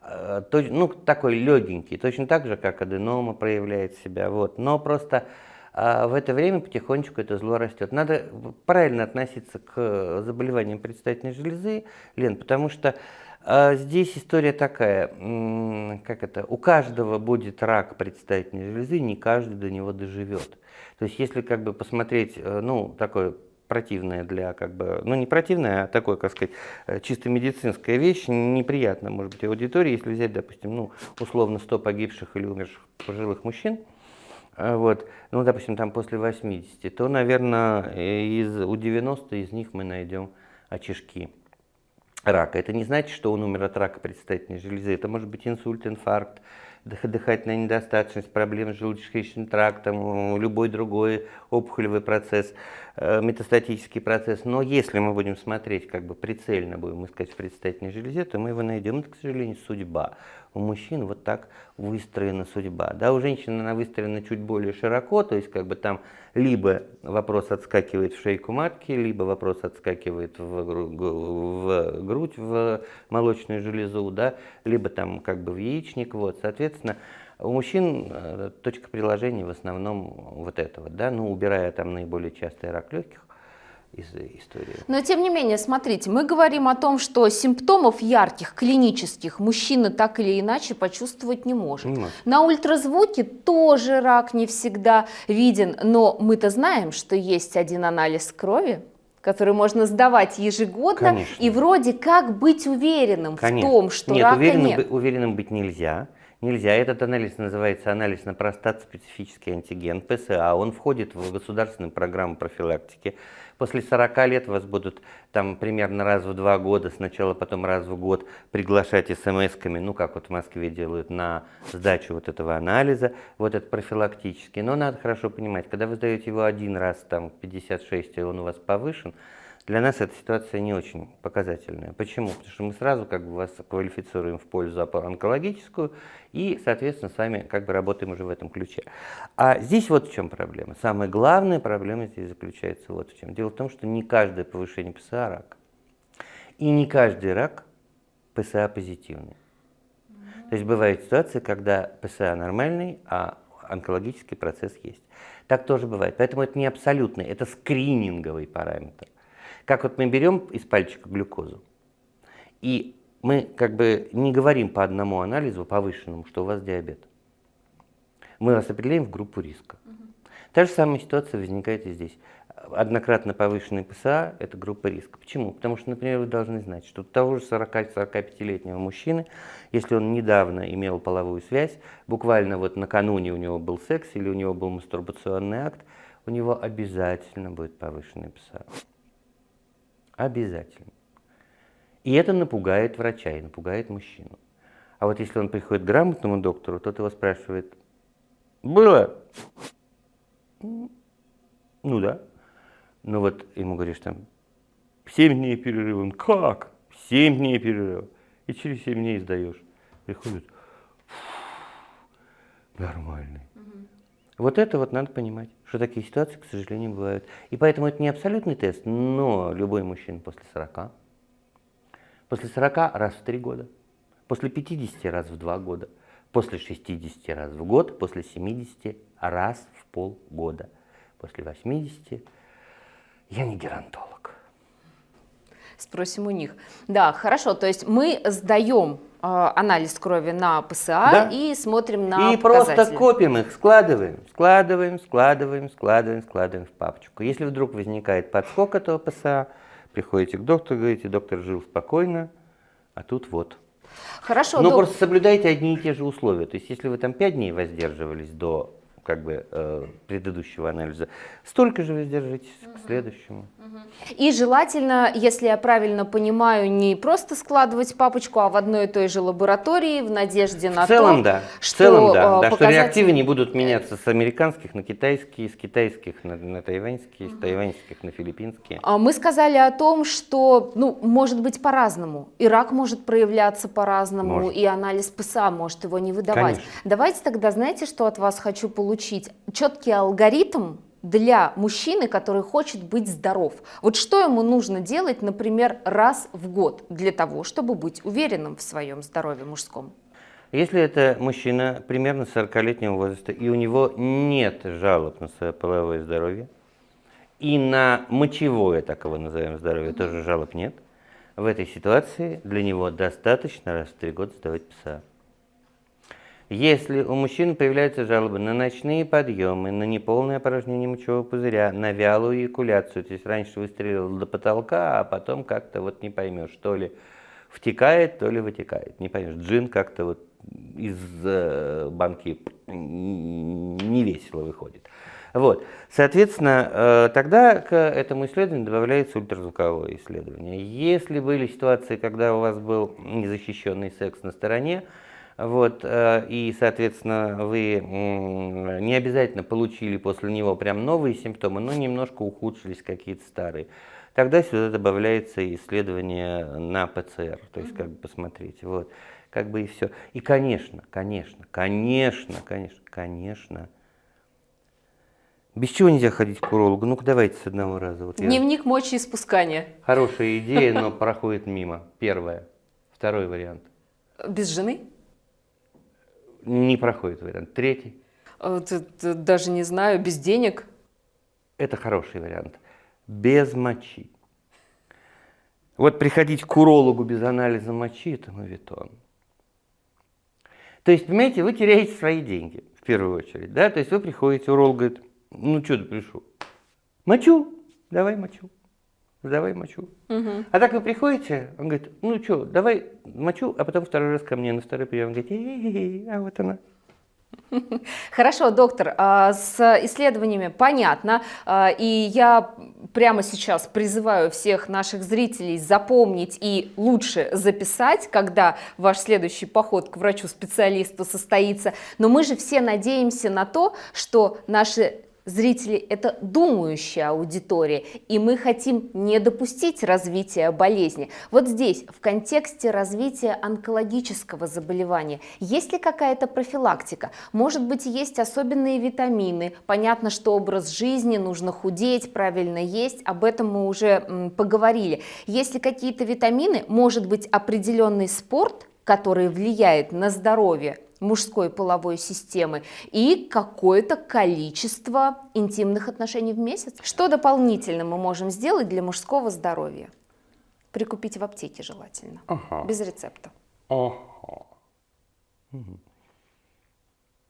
Ну, такой легенький, точно так же, как аденома проявляет себя. Вот. Но просто в это время потихонечку это зло растет. Надо правильно относиться к заболеваниям предстательной железы, Лен, потому что здесь история такая, как это, у каждого будет рак предстательной железы, не каждый до него доживет. То есть если как бы посмотреть, ну, такое противная для, как бы, ну не противная, а такое, как сказать, чисто медицинская вещь, неприятно, может быть, аудитории, если взять, допустим, ну, условно 100 погибших или умерших пожилых мужчин, вот, ну, допустим, там после 80, то, наверное, у 90 из них мы найдем очишки рака. Это не значит, что он умер от рака предстательной железы, это может быть инсульт, инфаркт, дыхательная недостаточность, проблемы с желудочно-кишечным трактом, любой другой опухолевый процесс, метастатический процесс. Но если мы будем смотреть, как бы прицельно будем искать в предстательной железе, то мы его найдем. Это, к сожалению, судьба. У мужчин вот так выстроена судьба. Да, у женщин она выстроена чуть более широко, то есть как бы там либо вопрос отскакивает в шейку матки, либо вопрос отскакивает в грудь, в молочную железу, да, либо там как бы в яичник. Вот. Соответственно, у мужчин точка приложения в основном вот этого, да, ну, убирая там наиболее частый рак легких из истории. Но тем не менее, смотрите, мы говорим о том, что симптомов ярких, клинических мужчина так или иначе почувствовать не может. На ультразвуке тоже рак не всегда виден, но мы-то знаем, что есть один анализ крови, который можно сдавать ежегодно, Конечно. И вроде как быть уверенным в том, что рака нет. Уверенным быть нельзя. Нельзя. Этот анализ называется анализ на простат-специфический антиген, ПСА. Он входит в государственную программу профилактики. После 40 лет вас будут там примерно раз в 2 года, сначала потом раз в год приглашать смс-ками, ну как вот в Москве делают, на сдачу вот этого анализа, вот это профилактический. Но надо хорошо понимать, когда вы сдаете его один раз, там 56, и он у вас повышен, для нас эта ситуация не очень показательная. Почему? Потому что мы сразу как бы вас квалифицируем в пользу онкологическую и, соответственно, с вами как бы работаем уже в этом ключе. А здесь вот в чем проблема. Самая главная проблема здесь заключается вот в чем. Дело в том, что не каждое повышение ПСА рак. И не каждый рак ПСА позитивный. То есть бывают ситуации, когда ПСА нормальный, а онкологический процесс есть. Так тоже бывает. Поэтому это не абсолютный, это скрининговый параметр. Как вот мы берем из пальчика глюкозу, и мы как бы не говорим по одному анализу повышенному, что у вас диабет. Мы вас определяем в группу риска. Та же самая ситуация возникает и здесь. Однократно повышенный ПСА – это группа риска. Почему? Потому что, например, вы должны знать, что у того же 40-45-летнего мужчины, если он недавно имел половую связь, буквально вот накануне у него был секс или у него был мастурбационный акт, у него обязательно будет повышенный ПСА. Обязательно. И это напугает врача и напугает мужчину. А вот если он приходит к грамотному доктору, тот его спрашивает: было? Ну да. Ну вот ему говоришь там 7 дней перерыва. Он: как? 7 дней перерыва. И через 7 дней сдаешь. Приходит: нормальный. Вот это вот надо понимать, что такие ситуации, к сожалению, бывают. И поэтому это не абсолютный тест, но любой мужчина после 40 После 40 раз в 3 года. После 50 раз в 2 года. После 60 раз в год. После 70 раз в полгода. После 80 я не геронтолог. Спросим у них. Да, хорошо, то есть мы сдаем анализ крови на ПСА, Да. и смотрим на И показатели. просто копим их, складываем в папочку. Если вдруг возникает подскок этого ПСА, приходите к доктору, говорите: доктор, жил спокойно, а тут вот. Хорошо, Но просто соблюдайте одни и те же условия. То есть если вы там 5 дней воздерживались до предыдущего анализа, столько же воздержитесь к следующему. И желательно, если я правильно понимаю, не просто складывать папочку, а в одной и той же лаборатории в надежде на В целом, то, да. что, В целом, да. Что показатели... реактивы не будут меняться с американских на китайские, с китайских на тайваньские, с тайваньских на филиппинские. Мы сказали о том, что, может быть по-разному. И рак может проявляться по-разному, Может. и анализ ПСА может его не выдавать. Конечно. Давайте тогда, знаете, что от вас хочу получить? Четкий алгоритм для мужчины, который хочет быть здоров. Вот что ему нужно делать, например, раз в год для того, чтобы быть уверенным в своем здоровье мужском? Если это мужчина примерно 40-летнего возраста, и у него нет жалоб на свое половое здоровье, и на мочевое, так его назовем, здоровье, тоже жалоб нет, в этой ситуации для него достаточно раз в 3 года сдавать ПСА. Если у мужчин появляются жалобы на ночные подъемы, на неполное опорожнение мочевого пузыря, на вялую эякуляцию, то есть раньше выстрелил до потолка, а потом как-то вот не поймешь, то ли втекает, то ли вытекает, не поймешь, джин как-то вот из банки не весело выходит. Вот. Соответственно, тогда к этому исследованию добавляется ультразвуковое исследование. Если были ситуации, когда у вас был незащищенный секс на стороне, вот, и, соответственно, вы не обязательно получили после него прям новые симптомы, но немножко ухудшились какие-то старые, тогда сюда добавляется исследование на ПЦР, то есть как бы посмотреть, вот, как бы и все. И, конечно, без чего нельзя ходить к урологу? Ну-ка давайте с одного раза. Вот Дневник мочеиспускания. Хорошая идея, но проходит мимо. Первое. Второй вариант. Без жены? Не проходит вариант. Третий. Даже не знаю, без денег? Это хороший вариант. Без мочи. Вот приходить к урологу без анализа мочи – это моветон. То есть, понимаете, вы теряете свои деньги, в первую очередь. Да? То есть вы приходите, уролог говорит: ну что ты пришел? Мочу, давай мочу. Давай мочу. Угу. А так вы приходите, он говорит: ну что, давай мочу, а потом второй раз ко мне на второй прием. Он говорит: а вот она. Хорошо, доктор, с исследованиями понятно, и я прямо сейчас призываю всех наших зрителей запомнить и лучше записать, когда ваш следующий поход к врачу-специалисту состоится, но мы же все надеемся на то, что наши зрители – это думающая аудитория, и мы хотим не допустить развития болезни. Вот здесь, в контексте развития онкологического заболевания, есть ли какая-то профилактика? Может быть, есть особенные витамины? Понятно, что образ жизни, нужно худеть, правильно есть, об этом мы уже поговорили. Есть ли какие-то витамины? Может быть, определенный спорт, который влияет на здоровье мужской половой системы, и какое-то количество интимных отношений в месяц. Что дополнительно мы можем сделать для мужского здоровья? Прикупить в аптеке желательно, без рецепта.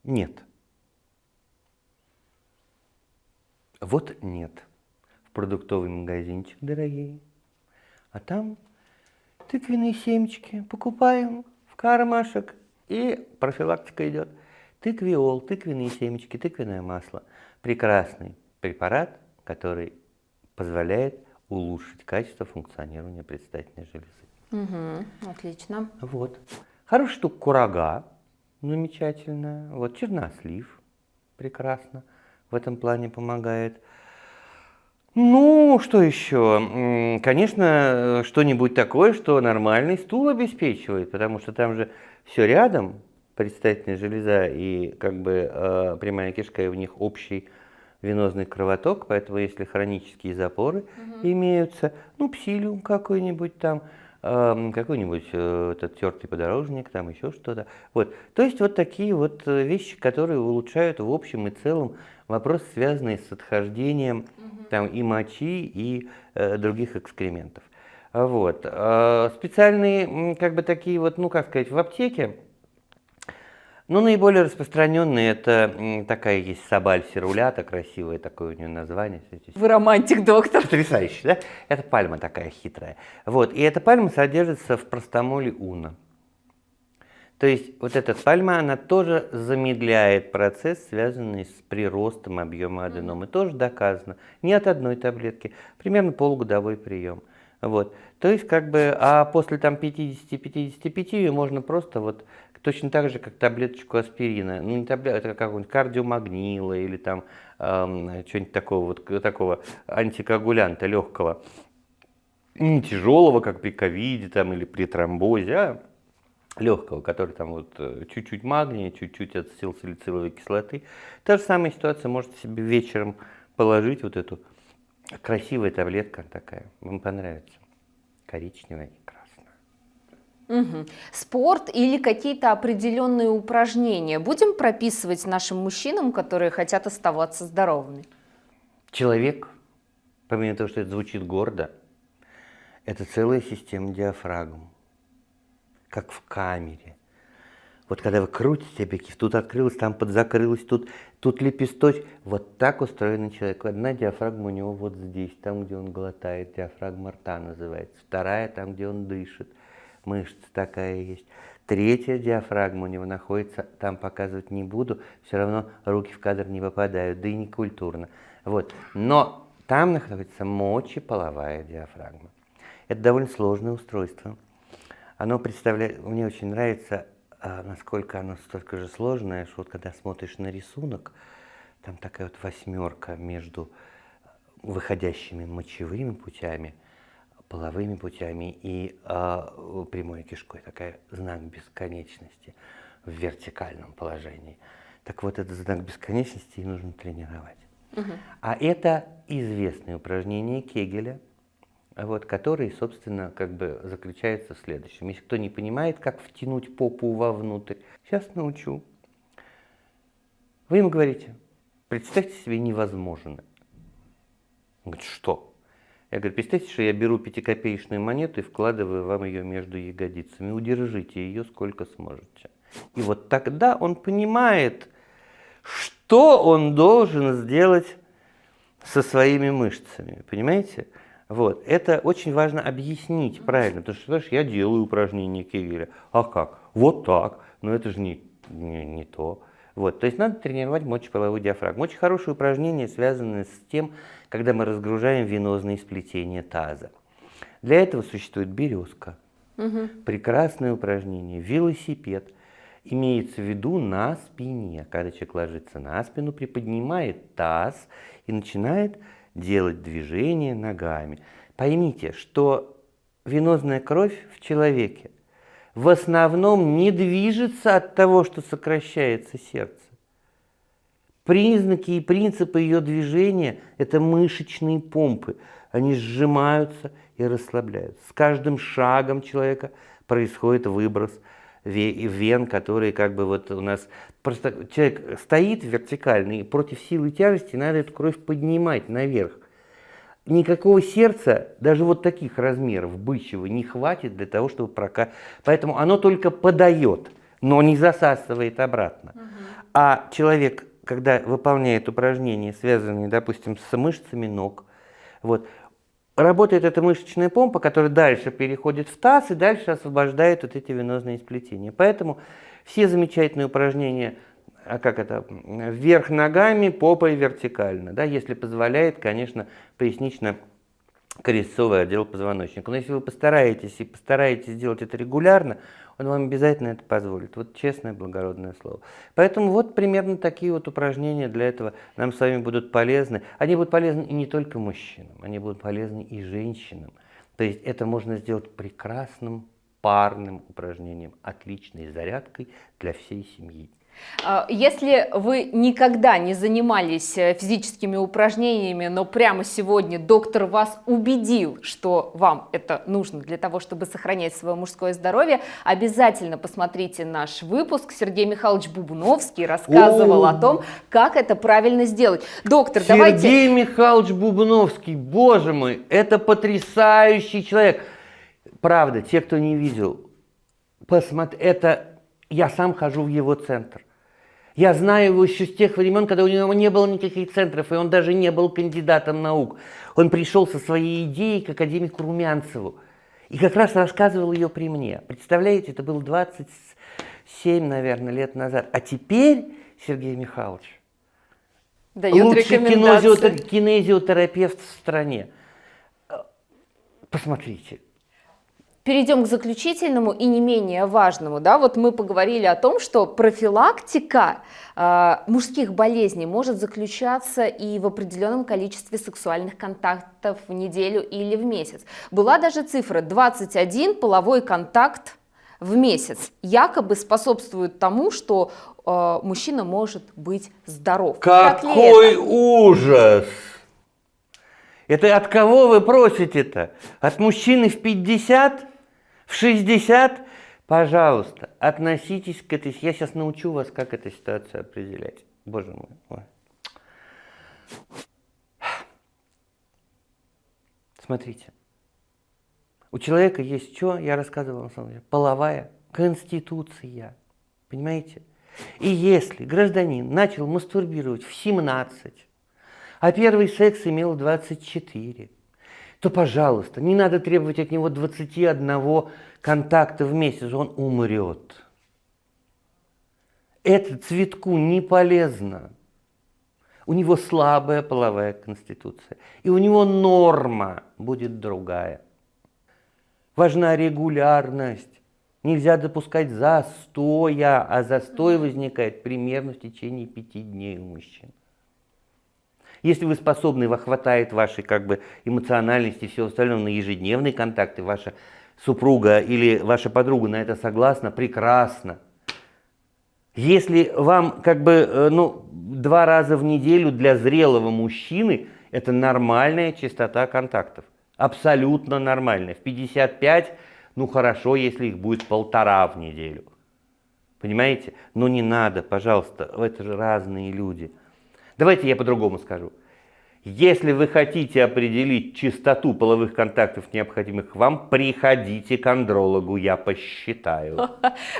Нет. Вот нет. В продуктовый магазинчик, дорогие. А там тыквенные семечки покупаем в кармашек. И профилактика идет. Тыквиол, тыквенные семечки, тыквенное масло. Прекрасный препарат, который позволяет улучшить качество функционирования предстательной железы. Отлично. Вот. Хорошая штука курага, замечательная. Вот чернослив, прекрасно, в этом плане помогает. Ну, что еще? Конечно, что-нибудь такое, что нормальный стул обеспечивает, потому что там же все рядом, предстательная железа и как бы прямая кишка, и в них общий венозный кровоток, поэтому если хронические запоры имеются, ну, псилиум какой-нибудь там, какой-нибудь этот тертый подорожник, там еще что-то. Вот. То есть вот такие вот вещи, которые улучшают в общем и целом вопрос, связанный с отхождением там, и мочи, и других экскрементов. Вот. Специальные, как бы такие вот, ну как сказать, в аптеке, ну, наиболее распространенные это такая есть собаль серулята, красивое такое у нее название. Вы романтик, доктор. Потрясающе, да? Это пальма такая хитрая. Вот, и эта пальма содержится в простомоле уна. То есть вот эта пальма, она тоже замедляет процесс, связанный с приростом объема аденомы. Тоже доказано. Не от одной таблетки, примерно полугодовой прием. Вот. То есть как бы, а после там 50-55 ее можно просто вот точно так же, как таблеточку аспирина, ну не таблетка, это какого-нибудь кардиомагнила или там что-нибудь такого вот такого антикоагулянта легкого, не тяжелого, как при ковиде там или при тромбозе, а легкого, который там вот чуть-чуть магния, чуть-чуть ацетилсалициловой кислоты. Та же самая ситуация, можете себе вечером положить вот эту красивая таблетка такая, вам понравится, коричневая и красная. Угу. Спорт или какие-то определенные упражнения будем прописывать нашим мужчинам, которые хотят оставаться здоровыми? Человек, помимо того, что это звучит гордо, это целая система диафрагм, как в камере. Вот когда вы крутите объектив, тут открылось, там подзакрылось, тут лепесточек. Вот так устроен человек. Одна диафрагма у него вот здесь, там, где он глотает, диафрагма рта называется. Вторая, там, где он дышит. Мышца такая есть. Третья диафрагма у него находится, там показывать не буду, все равно руки в кадр не попадают, да и не культурно. Вот. Но там находится мочеполовая диафрагма. Это довольно сложное устройство. Оно представляет, мне очень нравится, насколько оно столько же сложное, что вот когда смотришь на рисунок, там такая вот восьмерка между выходящими мочевыми путями, половыми путями и прямой кишкой, такая знак бесконечности в вертикальном положении. Так вот, этот знак бесконечности и нужно тренировать. А это известное упражнение Кегеля, вот, который, собственно, как бы заключается в следующем. Если кто не понимает, как втянуть попу вовнутрь, сейчас научу. Вы ему говорите, представьте себе невозможное. Он говорит, что? Я говорю, представьте, что я беру 5-копеечную монету и вкладываю вам ее между ягодицами. Удержите ее сколько сможете. И вот тогда он понимает, что он должен сделать со своими мышцами. Понимаете? Вот. Это очень важно объяснить правильно. Потому что, знаешь, я делаю упражнения Кегеля. А как? Вот так. Но это же не то. Вот. То есть надо тренировать мочеполовую диафрагму. Очень хорошее упражнение, связанное с тем, когда мы разгружаем венозные сплетения таза. Для этого существует березка. Прекрасное упражнение. Велосипед. Имеется в виду на спине. Когда человек ложится на спину, приподнимает таз и начинает делать движения ногами. Поймите, что венозная кровь в человеке в основном не движется от того, что сокращается сердце. Признаки и принципы ее движения – это мышечные помпы. Они сжимаются и расслабляются. С каждым шагом человека происходит выброс вен, которые как бы вот у нас... Просто человек стоит вертикально, и против силы тяжести надо эту кровь поднимать наверх. Никакого сердца, даже вот таких размеров бычьего, не хватит для того, чтобы прокачать. Поэтому оно только подает, но не засасывает обратно. А человек, когда выполняет упражнения, связанные, допустим, с мышцами ног, вот, работает эта мышечная помпа, которая дальше переходит в таз и дальше освобождает вот эти венозные сплетения. Поэтому все замечательные упражнения, вверх ногами, попой вертикально, да, если позволяет, конечно, пояснично-крестцовый отдел позвоночника. Но если вы постараетесь сделать это регулярно, он вам обязательно это позволит. Вот честное, благородное слово. Поэтому вот примерно такие вот упражнения для этого нам с вами будут полезны. Они будут полезны и не только мужчинам, они будут полезны и женщинам. То есть это можно сделать прекрасным парным упражнением, отличной зарядкой для всей семьи. Если вы никогда не занимались физическими упражнениями, но прямо сегодня доктор вас убедил, что вам это нужно для того, чтобы сохранять свое мужское здоровье, обязательно посмотрите наш выпуск. Сергей Михайлович Бубновский рассказывал о том, как это правильно сделать. Доктор, давайте... Сергей Михайлович Бубновский, боже мой, это потрясающий человек. Правда, те, кто не видел, я сам хожу в его центр. Я знаю его еще с тех времен, когда у него не было никаких центров, и он даже не был кандидатом наук. Он пришел со своей идеей к академику Румянцеву и как раз рассказывал ее при мне. Представляете, это было 27, наверное, лет назад. А теперь Сергей Михайлович лучший кинезиотерапевт в стране. Посмотрите. Перейдем к заключительному и не менее важному. Да? Вот мы поговорили о том, что профилактика мужских болезней может заключаться и в определенном количестве сексуальных контактов в неделю или в месяц. Была даже цифра 21 половой контакт в месяц. Якобы способствует тому, что мужчина может быть здоров. Какой ужас! Это от кого вы просите-то? От мужчины в 50? В 60? Пожалуйста, относитесь к этой... Я сейчас научу вас, как эту ситуацию определять. Боже мой. Ой. Смотрите. У человека есть что? Я рассказывал вам самом деле. Половая конституция. Понимаете? И если гражданин начал мастурбировать в 17, а первый секс имел 24, то, пожалуйста, не надо требовать от него 21 контакта в месяц, он умрет. Это цветку не полезно. У него слабая половая конституция, и у него норма будет другая. Важна регулярность. Нельзя допускать застоя, а застой возникает примерно в течение 5 дней у мужчин. Если вы способны, хватает вашей эмоциональности и всего остального на ежедневные контакты, ваша супруга или ваша подруга на это согласна, прекрасно. Если вам 2 раза в неделю для зрелого мужчины, это нормальная частота контактов. Абсолютно нормальная. В 55, хорошо, если их будет 1,5 в неделю. Понимаете? Но не надо, пожалуйста, это же разные люди. Давайте я по-другому скажу. Если вы хотите определить частоту половых контактов, необходимых вам, приходите к андрологу, я посчитаю.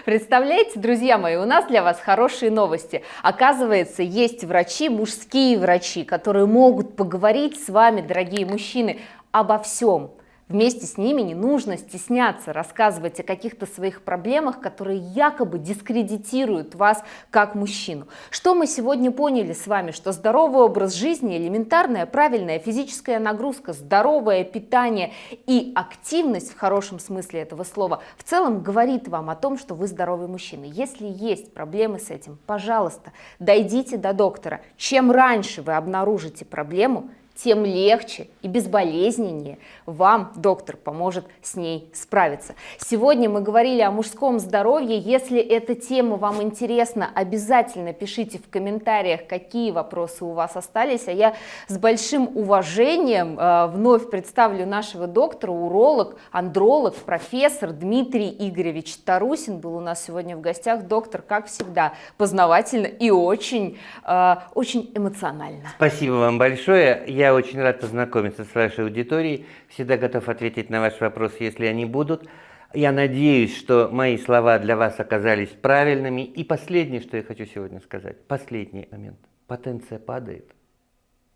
Представляете, друзья мои, у нас для вас хорошие новости. Оказывается, есть врачи, мужские врачи, которые могут поговорить с вами, дорогие мужчины, обо всем. Вместе с ними не нужно стесняться рассказывать о каких-то своих проблемах, которые якобы дискредитируют вас как мужчину. Что мы сегодня поняли с вами? Что здоровый образ жизни, элементарная, правильная физическая нагрузка, здоровое питание и активность в хорошем смысле этого слова в целом говорит вам о том, что вы здоровый мужчина. Если есть проблемы с этим, пожалуйста, дойдите до доктора. Чем раньше вы обнаружите проблему, тем легче и безболезненнее вам доктор поможет с ней справиться. Сегодня мы говорили о мужском здоровье. Если эта тема вам интересна, обязательно пишите в комментариях, какие вопросы у вас остались. А я с большим уважением вновь представлю нашего доктора, уролог, андролог, профессор Дмитрий Игоревич Тарусин был у нас сегодня в гостях. Доктор, как всегда, познавательно и очень эмоционально. Спасибо вам большое. Я очень рад познакомиться с вашей аудиторией. Всегда готов ответить на ваши вопросы, если они будут. Я надеюсь, что мои слова для вас оказались правильными. И последнее, что я хочу сегодня сказать. Последний момент. Потенция падает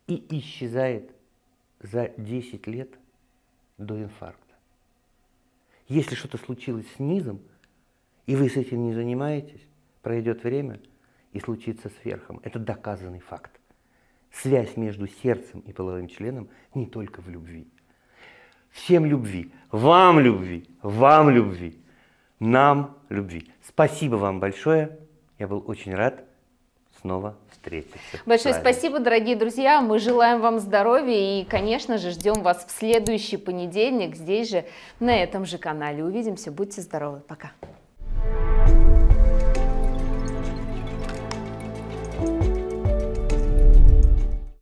и исчезает за 10 лет до инфаркта. Если что-то случилось с низом, и вы с этим не занимаетесь, пройдет время и случится с верхом. Это доказанный факт. Связь между сердцем и половым членом не только в любви. Всем любви, вам любви, нам любви. Спасибо вам большое. Я был очень рад снова встретиться. Большое спасибо, дорогие друзья. Мы желаем вам здоровья и, конечно же, ждем вас в следующий понедельник здесь же, на этом же канале. Увидимся. Будьте здоровы. Пока.